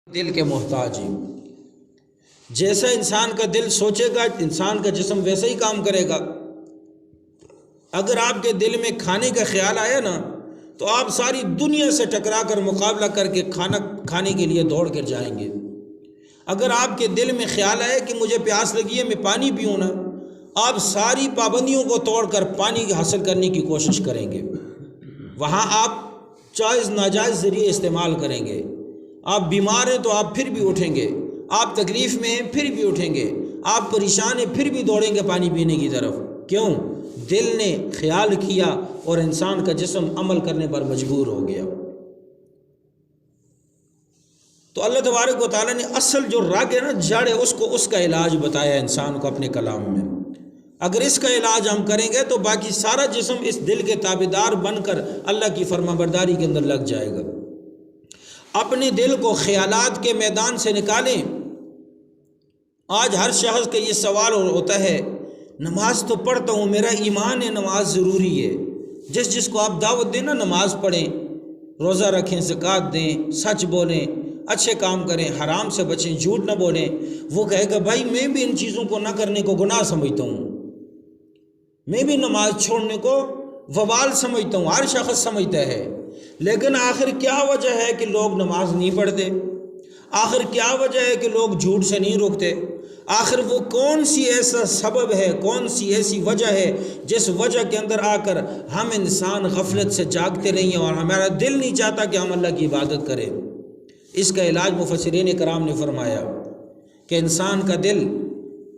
دل کے محتاج ہیں۔ جیسا انسان کا دل سوچے گا انسان کا جسم ویسا ہی کام کرے گا۔ اگر آپ کے دل میں کھانے کا خیال آیا نا تو آپ ساری دنیا سے ٹکرا کر مقابلہ کر کے کھانا کھانے کے لیے دوڑ کر جائیں گے۔ اگر آپ کے دل میں خیال آئے کہ مجھے پیاس لگی ہے میں پانی پیوں نا، آپ ساری پابندیوں کو توڑ کر پانی حاصل کرنے کی کوشش کریں گے۔ وہاں آپ جائز ناجائز ذریعے استعمال کریں گے۔ آپ بیمار ہیں تو آپ پھر بھی اٹھیں گے، آپ تکلیف میں ہیں پھر بھی اٹھیں گے، آپ پریشان ہیں پھر بھی دوڑیں گے پانی پینے کی طرف۔ کیوں؟ دل نے خیال کیا اور انسان کا جسم عمل کرنے پر مجبور ہو گیا۔ تو اللہ تبارک و تعالیٰ نے اصل جو رگ ہے نا، جڑ ہے، اس کا علاج بتایا انسان کو اپنے کلام میں۔ اگر اس کا علاج ہم کریں گے تو باقی سارا جسم اس دل کے تابعدار بن کر اللہ کی فرما برداری کے اندر لگ جائے گا۔ اپنے دل کو خیالات کے میدان سے نکالیں۔ آج ہر شخص کا یہ سوال ہوتا ہے، نماز تو پڑھتا ہوں، میرا ایمان ہے نماز ضروری ہے۔ جس کو آپ دعوت دیں نا نماز پڑھیں، روزہ رکھیں، زکوٰۃ دیں، سچ بولیں، اچھے کام کریں، حرام سے بچیں، جھوٹ نہ بولیں، وہ کہے گا بھائی میں بھی ان چیزوں کو نہ کرنے کو گناہ سمجھتا ہوں، میں بھی نماز چھوڑنے کو وبال سمجھتا ہوں۔ ہر شخص سمجھتا ہے، لیکن آخر کیا وجہ ہے کہ لوگ نماز نہیں پڑھتے؟ آخر کیا وجہ ہے کہ لوگ جھوٹ سے نہیں روکتے؟ آخر وہ کون سی ایسا سبب ہے، کون سی ایسی وجہ ہے جس وجہ کے اندر آ کر ہم انسان غفلت سے جاگتے رہیں اور ہمارا دل نہیں چاہتا کہ ہم اللہ کی عبادت کریں؟ اس کا علاج مفسرین کرام نے فرمایا کہ انسان کا دل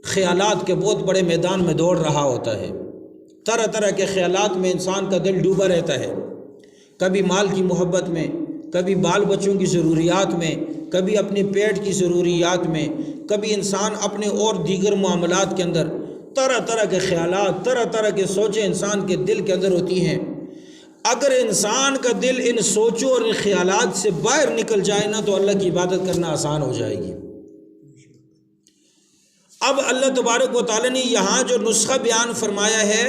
خیالات کے بہت بڑے میدان میں دوڑ رہا ہوتا ہے۔ طرح طرح کے خیالات میں انسان کا دل ڈوبا رہتا ہے، کبھی مال کی محبت میں، کبھی بال بچوں کی ضروریات میں، کبھی اپنے پیٹ کی ضروریات میں، کبھی انسان اپنے اور دیگر معاملات کے اندر طرح طرح کے خیالات، طرح طرح کے سوچیں انسان کے دل کے اندر ہوتی ہیں۔ اگر انسان کا دل ان سوچوں اور ان خیالات سے باہر نکل جائے نا تو اللہ کی عبادت کرنا آسان ہو جائے گی۔ اب اللہ تبارک و تعالیٰ نے یہاں جو نسخہ بیان فرمایا ہے،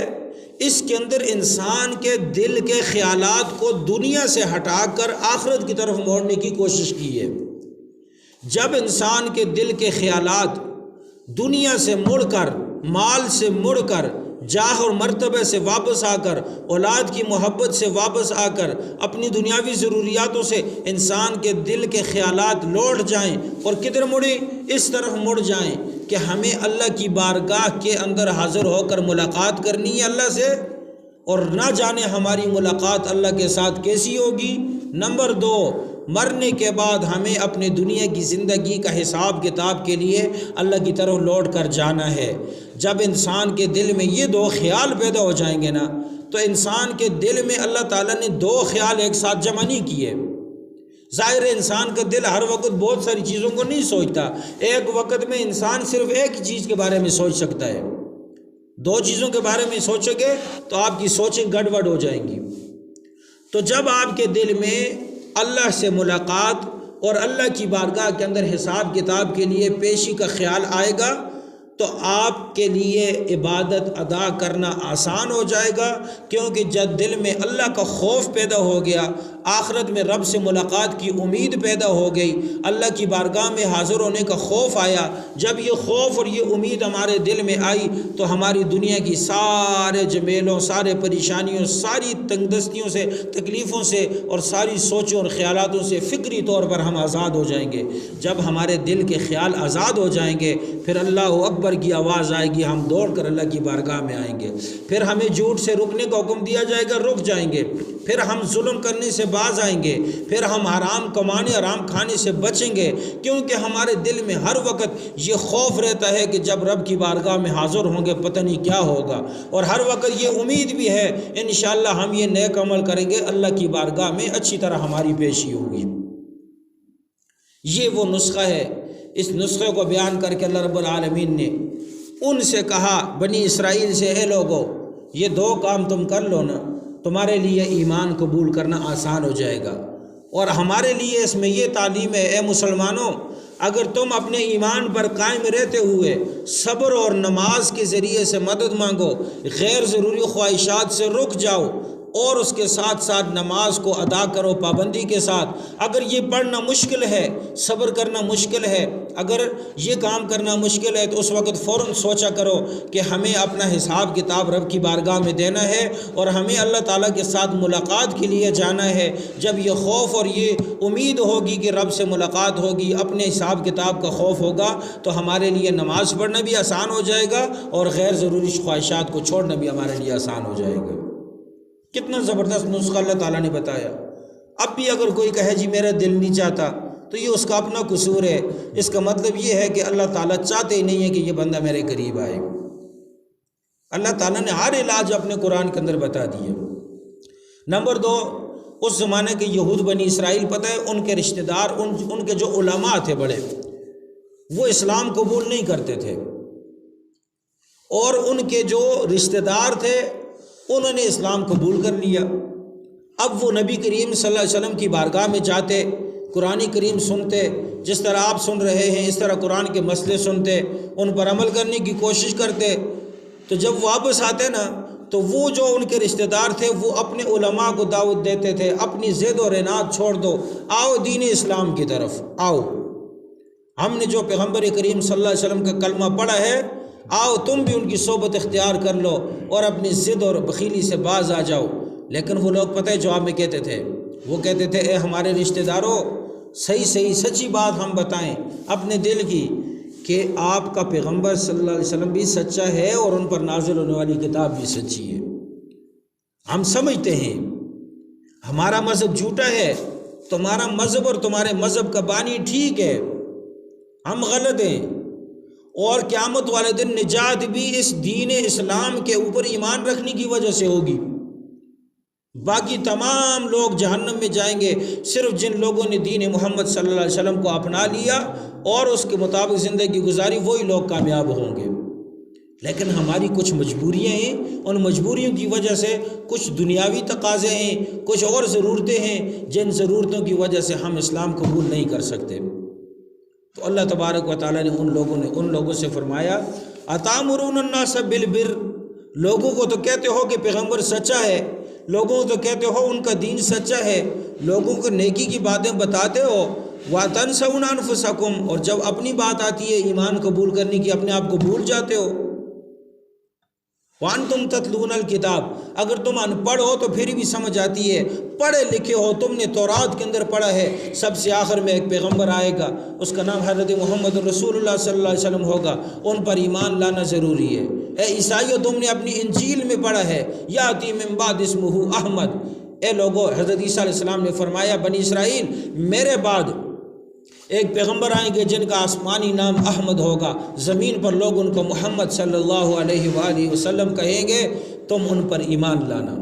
اس کے اندر انسان کے دل کے خیالات کو دنیا سے ہٹا کر آخرت کی طرف موڑنے کی کوشش کی ہے۔ جب انسان کے دل کے خیالات دنیا سے مڑ کر، مال سے مڑ کر، جاہ اور مرتبہ سے واپس آ کر، اولاد کی محبت سے واپس آ کر، اپنی دنیاوی ضروریاتوں سے انسان کے دل کے خیالات لوٹ جائیں اور کدھر مڑیں؟ اس طرف مڑ جائیں کہ ہمیں اللہ کی بارگاہ کے اندر حاضر ہو کر ملاقات کرنی ہے اللہ سے، اور نہ جانے ہماری ملاقات اللہ کے ساتھ کیسی ہوگی۔ نمبر 2، مرنے کے بعد ہمیں اپنے دنیا کی زندگی کا حساب کتاب کے لیے اللہ کی طرف لوٹ کر جانا ہے۔ جب انسان کے دل میں یہ 2 خیال پیدا ہو جائیں گے نا تو انسان کے دل میں اللہ تعالیٰ نے 2 خیال ایک ساتھ جمع نہیں کیے۔ ظاہر انسان کا دل ہر وقت بہت ساری چیزوں کو نہیں سوچتا، ایک وقت میں انسان صرف ایک ہی چیز کے بارے میں سوچ سکتا ہے۔ 2 چیزوں کے بارے میں سوچیں گے تو آپ کی سوچیں گڑبڑ ہو جائیں گی۔ تو جب آپ کے دل میں اللہ سے ملاقات اور اللہ کی بارگاہ کے اندر حساب کتاب کے لیے پیشی کا خیال آئے گا تو آپ کے لیے عبادت ادا کرنا آسان ہو جائے گا، کیونکہ جب دل میں اللہ کا خوف پیدا ہو گیا، آخرت میں رب سے ملاقات کی امید پیدا ہو گئی، اللہ کی بارگاہ میں حاضر ہونے کا خوف آیا، جب یہ خوف اور یہ امید ہمارے دل میں آئی تو ہماری دنیا کی سارے جمیلوں، سارے پریشانیوں، ساری تنگ دستیوں سے، تکلیفوں سے اور ساری سوچوں اور خیالاتوں سے فکری طور پر ہم آزاد ہو جائیں گے۔ جب ہمارے دل کے خیال آزاد ہو جائیں گے پھر اللہ اکبر کی آواز آئے گی، ہم دوڑ کر اللہ کی بارگاہ میں آئیں گے۔ پھر ہمیں جھوٹ سے رکنے کا حکم دیا جائے گا، رک جائیں گے۔ پھر ہم ظلم کرنے سے باز آئیں گے، پھر ہم حرام کمانے، حرام کھانے سے بچیں گے، کیونکہ ہمارے دل میں ہر وقت یہ خوف رہتا ہے کہ جب رب کی بارگاہ میں حاضر ہوں گے پتہ نہیں کیا ہوگا، اور ہر وقت یہ امید بھی ہے انشاءاللہ ہم یہ نیک عمل کریں گے، اللہ کی بارگاہ میں اچھی طرح ہماری پیشی ہوگی۔ یہ وہ نسخہ ہے۔ اس نسخے کو بیان کر کے اللہ رب العالمین نے ان سے کہا، بنی اسرائیل سے، اے لوگو یہ 2 کام تم کر لو نا تمہارے لیے ایمان قبول کرنا آسان ہو جائے گا۔ اور ہمارے لیے اس میں یہ تعلیم ہے، اے مسلمانوں اگر تم اپنے ایمان پر قائم رہتے ہوئے صبر اور نماز کے ذریعے سے مدد مانگو، غیر ضروری خواہشات سے رک جاؤ، اور اس کے ساتھ ساتھ نماز کو ادا کرو پابندی کے ساتھ۔ اگر یہ پڑھنا مشکل ہے، صبر کرنا مشکل ہے، اگر یہ کام کرنا مشکل ہے تو اس وقت فوراً سوچا کرو کہ ہمیں اپنا حساب کتاب رب کی بارگاہ میں دینا ہے اور ہمیں اللہ تعالیٰ کے ساتھ ملاقات کے لیے جانا ہے۔ جب یہ خوف اور یہ امید ہوگی کہ رب سے ملاقات ہوگی، اپنے حساب کتاب کا خوف ہوگا، تو ہمارے لیے نماز پڑھنا بھی آسان ہو جائے گا اور غیر ضروری خواہشات کو چھوڑنا بھی ہمارے لیے آسان ہو جائے گا۔ کتنا زبردست نسخہ اللہ تعالیٰ نے بتایا۔ اب بھی اگر کوئی کہے جی میرا دل نہیں چاہتا تو یہ اس کا اپنا قصور ہے۔ اس کا مطلب یہ ہے کہ اللہ تعالیٰ چاہتے ہی نہیں ہے کہ یہ بندہ میرے قریب آئے۔ اللہ تعالیٰ نے ہر علاج اپنے قرآن کے اندر بتا دیے۔ نمبر 2، اس زمانے کے یہود بنی اسرائیل، پتہ ہے ان کے رشتہ دار، ان کے جو علماء تھے بڑے، وہ اسلام قبول نہیں کرتے تھے، اور ان کے جو رشتہ دار تھے انہوں نے اسلام قبول کر لیا۔ اب وہ نبی کریم صلی اللہ علیہ وسلم کی بارگاہ میں جاتے، قرآن کریم سنتے، جس طرح آپ سن رہے ہیں اس طرح قرآن کے مسئلے سنتے، ان پر عمل کرنے کی کوشش کرتے۔ تو جب واپس آتے نا تو وہ جو ان کے رشتہ دار تھے وہ اپنے علماء کو دعوت دیتے تھے، اپنی ضد اور عناد چھوڑ دو، آؤ دین اسلام کی طرف آؤ، ہم نے جو پیغمبر کریم صلی اللہ علیہ وسلم کا کلمہ پڑھا ہے، آؤ تم بھی ان کی صحبت اختیار کر لو اور اپنی ضد اور بخیلی سے باز آ جاؤ۔ لیکن وہ لوگ پتہ ہے جواب میں کہتے تھے، وہ کہتے تھے اے ہمارے رشتہ داروں، صحیح سچی بات ہم بتائیں اپنے دل کی، کہ آپ کا پیغمبر صلی اللہ علیہ وسلم بھی سچا ہے اور ان پر نازل ہونے والی کتاب بھی سچی ہے۔ ہم سمجھتے ہیں ہمارا مذہب جھوٹا ہے، تمہارا مذہب اور تمہارے مذہب کا بانی ٹھیک ہے، ہم غلط ہیں، اور قیامت والے دن نجات بھی اس دین اسلام کے اوپر ایمان رکھنے کی وجہ سے ہوگی۔ باقی تمام لوگ جہنم میں جائیں گے، صرف جن لوگوں نے دین محمد صلی اللہ علیہ وسلم کو اپنا لیا اور اس کے مطابق زندگی گزاری، وہی لوگ کامیاب ہوں گے۔ لیکن ہماری کچھ مجبوریاں ہیں، ان مجبوریوں کی وجہ سے کچھ دنیاوی تقاضے ہیں، کچھ اور ضرورتیں ہیں، جن ضرورتوں کی وجہ سے ہم اسلام قبول نہیں کر سکتے۔ تو اللہ تبارک و تعالیٰ نے ان لوگوں سے فرمایا، اتامرون الناس بالبر، لوگوں کو تو کہتے ہو کہ پیغمبر سچا ہے، لوگوں کو تو کہتے ہو ان کا دین سچا ہے، لوگوں کو نیکی کی باتیں بتاتے ہو، وَتَنْسَوْنَ أَنفُسَكُمْ، اور جب اپنی بات آتی ہے ایمان قبول کرنے کی اپنے آپ کو بھول جاتے ہو۔ وَأَنْتُمْ تَتْلُونَ الْكِتَابَ، اگر تم ان پڑھ ہو تو پھر بھی سمجھ آتی ہے، پڑھے لکھے ہو، تم نے تورات کے اندر پڑھا ہے سب سے آخر میں ایک پیغمبر آئے گا، اس کا نام حضرت محمد رسول اللہ صلی اللہ علیہ وسلم ہوگا، ان پر ایمان لانا ضروری ہے۔ اے عیسائیو، تم نے اپنی انجیل میں پڑھا ہے یاتی من بعد اسمہ احمد، اے لوگو، حضرت عیسیٰ علیہ السلام نے فرمایا بنی اسرائیل میرے بعد ایک پیغمبر آئیں گے جن کا آسمانی نام احمد ہوگا، زمین پر لوگ ان کو محمد صلی اللہ علیہ وآلہ وسلم کہیں گے، تم ان پر ایمان لانا۔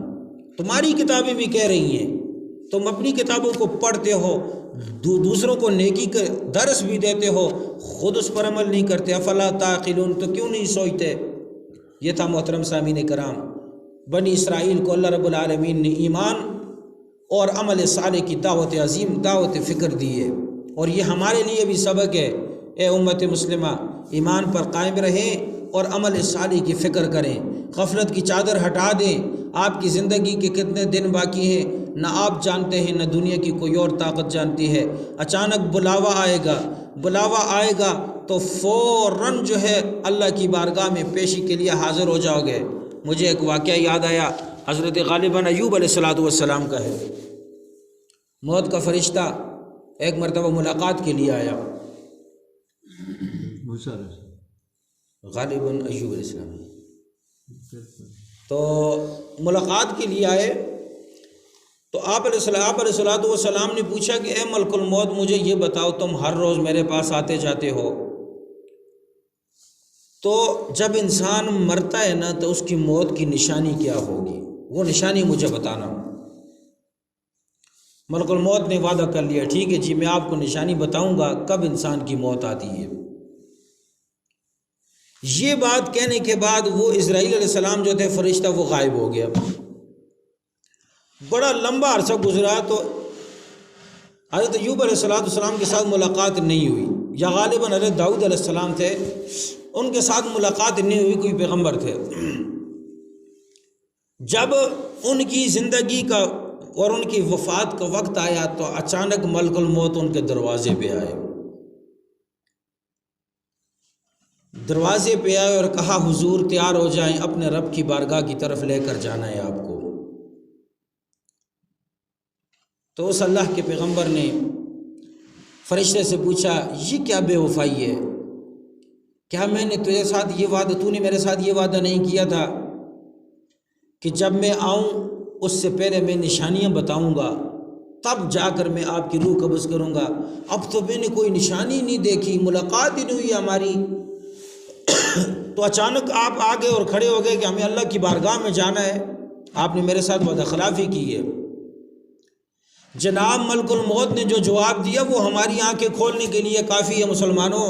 تمہاری کتابیں بھی کہہ رہی ہیں، تم اپنی کتابوں کو پڑھتے ہو، دوسروں کو نیکی کا درس بھی دیتے ہو، خود اس پر عمل نہیں کرتے، افلا تعقلون، تو کیوں نہیں سوچتے؟ یہ تھا محترم سامعین کرام، بنی اسرائیل کو اللہ رب العالمین نے ایمان اور عمل صالح کی دعوت عظیم، دعوت فکر دی ہے، اور یہ ہمارے لیے بھی سبق ہے۔ اے امت مسلمہ، ایمان پر قائم رہیں اور عمل صالح کی فکر کریں، غفلت کی چادر ہٹا دیں۔ آپ کی زندگی کے کتنے دن باقی ہیں نہ آپ جانتے ہیں، نہ دنیا کی کوئی اور طاقت جانتی ہے۔ اچانک بلاوا آئے گا تو فوراً جو ہے اللہ کی بارگاہ میں پیشی کے لیے حاضر ہو جاؤ گے۔ مجھے ایک واقعہ یاد آیا، حضرت غالباً ایوب علیہ السلام کا ہے۔ موت کا فرشتہ ایک مرتبہ ملاقات کے لیے آیا، غالباً ایوب علیہ السلام، تو ملاقات کے لیے آئے تو آپ علیہ السلام نے پوچھا کہ اے ملک الموت، مجھے یہ بتاؤ، تم ہر روز میرے پاس آتے جاتے ہو، تو جب انسان مرتا ہے نا تو اس کی موت کی نشانی کیا ہوگی، وہ نشانی مجھے بتانا۔ ملک الموت نے وعدہ کر لیا، ٹھیک ہے جی، میں آپ کو نشانی بتاؤں گا کب انسان کی موت آتی ہے۔ یہ بات کہنے کے بعد وہ اسرائیل علیہ السلام جو تھے فرشتہ، وہ غائب ہو گیا۔ بڑا لمبا عرصہ گزرا تو حضرت ایوب علیہ السلام کے ساتھ ملاقات نہیں ہوئی، یا غالباً حضرت داؤد علیہ السلام تھے، ان کے ساتھ ملاقات نہیں ہوئی، کوئی پیغمبر تھے۔ جب ان کی زندگی کا اور ان کی وفات کا وقت آیا تو اچانک ملک الموت ان کے دروازے پہ آئے، اور کہا حضور تیار ہو جائیں، اپنے رب کی بارگاہ کی طرف لے کر جانا ہے آپ کو۔ تو اس اللہ کے پیغمبر نے فرشتے سے پوچھا یہ کیا بے وفائی ہے؟ کیا میں نے تجھے ساتھ یہ وعدہ، تو نے میرے ساتھ یہ وعدہ نہیں کیا تھا کہ جب میں آؤں اس سے پہلے میں نشانیاں بتاؤں گا تب جا کر میں آپ کی روح قبض کروں گا؟ اب تو میں نے کوئی نشانی نہیں دیکھی، ملاقات ہی نہیں ہوئی ہماری، تو اچانک آپ آگے اور کھڑے ہو گئے کہ ہمیں اللہ کی بارگاہ میں جانا ہے، آپ نے میرے ساتھ وعدہ خلافی کی ہے۔ جناب ملک الموت نے جو جواب دیا وہ ہماری آنکھیں کھولنے کے لیے کافی ہے مسلمانوں۔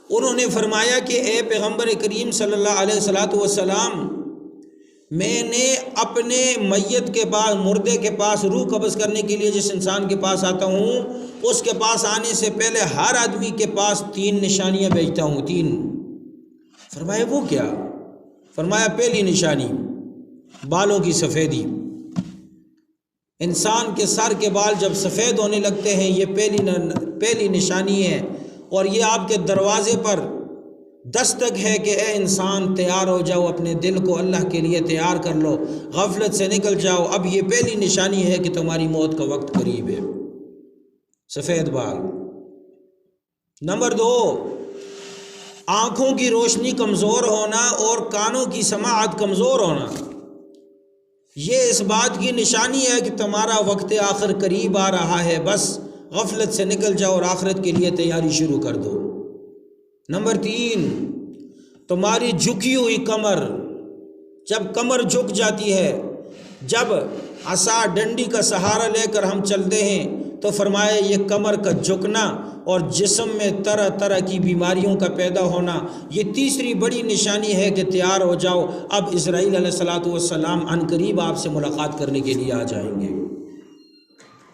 انہوں نے فرمایا کہ اے پیغمبر کریم صلی اللہ علیہ وسلم، میں نے اپنے میت کے پاس، مردے کے پاس روح قبض کرنے کے لیے جس انسان کے پاس آتا ہوں اس کے پاس آنے سے پہلے ہر آدمی کے پاس 3 نشانیاں بھیجتا ہوں، 3۔ فرمایا وہ کیا؟ فرمایا پہلی نشانی بالوں کی سفیدی، انسان کے سر کے بال جب سفید ہونے لگتے ہیں یہ پہلی نشانی ہے، اور یہ آپ کے دروازے پر دستک ہے کہ اے انسان تیار ہو جاؤ، اپنے دل کو اللہ کے لیے تیار کر لو، غفلت سے نکل جاؤ، اب یہ پہلی نشانی ہے کہ تمہاری موت کا وقت قریب ہے، سفید بال۔ نمبر 2، آنکھوں کی روشنی کمزور ہونا اور کانوں کی سماعت کمزور ہونا، یہ اس بات کی نشانی ہے کہ تمہارا وقت آخر قریب آ رہا ہے، بس غفلت سے نکل جاؤ اور آخرت کے لیے تیاری شروع کر دو۔ نمبر 3، تمہاری جھکی ہوئی کمر، جب کمر جھک جاتی ہے، جب عصا ڈنڈی کا سہارا لے کر ہم چلتے ہیں تو فرمایا یہ کمر کا جھکنا اور جسم میں طرح طرح کی بیماریوں کا پیدا ہونا، یہ تیسری بڑی نشانی ہے کہ تیار ہو جاؤ، اب اسرائیل علیہ السلام عنقریب آپ سے ملاقات کرنے کے لیے آ جائیں گے۔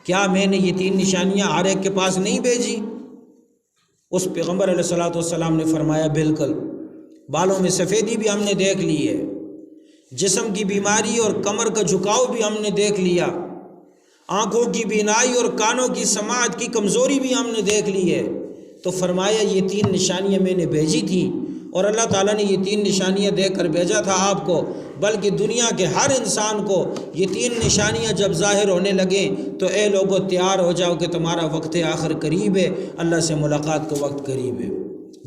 کیا میں نے یہ 3 نشانیاں ہر ایک کے پاس نہیں بھیجی؟ اس پیغمبر علیہ السلام نے فرمایا بالکل، بالوں میں سفیدی بھی ہم نے دیکھ لی ہے، جسم کی بیماری اور کمر کا جھکاؤ بھی ہم نے دیکھ لیا، آنکھوں کی بینائی اور کانوں کی سماعت کی کمزوری بھی ہم نے دیکھ لی ہے۔ تو فرمایا یہ 3 نشانیاں میں نے بھیجی تھیں، اور اللہ تعالیٰ نے یہ 3 نشانیاں دے کر بھیجا تھا آپ کو، بلکہ دنیا کے ہر انسان کو یہ 3 نشانیاں جب ظاہر ہونے لگیں تو اے لوگوں تیار ہو جاؤ کہ تمہارا وقت آخر قریب ہے، اللہ سے ملاقات کا وقت قریب ہے۔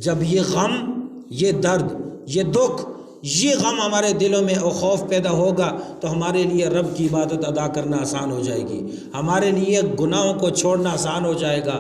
جب یہ غم، یہ درد، یہ دکھ، یہ غم ہمارے دلوں میں اور خوف پیدا ہوگا تو ہمارے لیے رب کی عبادت ادا کرنا آسان ہو جائے گی، ہمارے لیے گناہوں کو چھوڑنا آسان ہو جائے گا۔